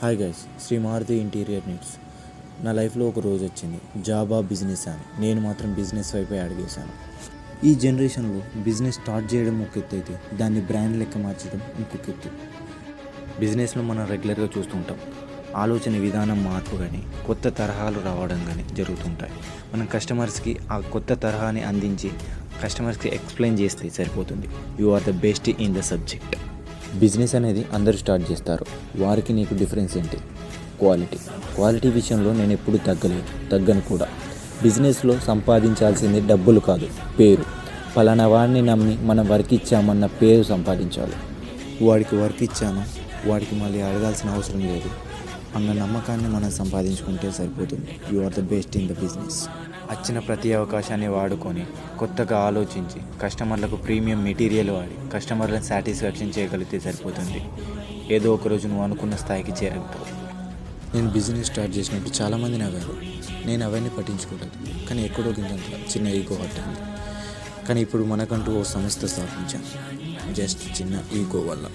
Hi guys, Shri Maruti interior needs. నా లైఫ్లో ఒక రోజు వచ్చింది, జాబా బిజినెస్ అని. నేను మాత్రం బిజినెస్ వైపే అడిగేశాను. ఈ జనరేషన్లో బిజినెస్ స్టార్ట్ చేయడం ఒక ఎత్తు అయితే దాన్ని బ్రాండ్ లెక్క మార్చడం ఇంకొక ఎత్తు. బిజినెస్లో మనం రెగ్యులర్గా చూస్తుంటాం, ఆలోచన విధానం మార్పు కానీ కొత్త తరహాలు రావడం కానీ జరుగుతుంటాయి. మనం కస్టమర్స్కి ఆ కొత్త తరహాని అందించి కస్టమర్స్కి ఎక్స్ప్లెయిన్ చేస్తే సరిపోతుంది. You are the best in the subject. Business అనేది అందరూ స్టార్ట్ చేస్తారు. వారికి నీకు డిఫరెన్స్ ఏంటి? క్వాలిటీ విషయంలో నేను ఎప్పుడు తగ్గను కూడా. బిజినెస్లో సంపాదించాల్సింది డబ్బులు కాదు, పేరు. పలానా వాడిని నమ్మి మనం వర్క్ ఇచ్చామన్న పేరు సంపాదించాలి. వాడికి వర్క్ ఇచ్చాను, వాడికి మళ్ళీ అడగాల్సిన అవసరం లేదు అన్న నమ్మకాన్ని మనం సంపాదించుకుంటే సరిపోతుంది. You are the best in the business. వచ్చిన ప్రతి అవకాశాన్ని వాడుకొని కొత్తగా ఆలోచించి కస్టమర్లకు ప్రీమియం మెటీరియల్ వాడి కస్టమర్లను సాటిస్ఫాక్షన్ చేయగలిగితే సరిపోతుంది. ఏదో ఒకరోజు నువ్వు అనుకున్న స్థాయికి చేరగలుగుతావు. నేను బిజినెస్ స్టార్ట్ చేసినప్పుడు చాలామంది నవ్వారు. నేను అవన్నీ పట్టించుకోలేదు, కానీ ఎక్కడో కిందంత చిన్న ఈగో పట్టింది. కానీ ఇప్పుడు మనకంటూ ఓ సంస్థ స్థాపించాను, జస్ట్ చిన్న ఈగో వల్ల.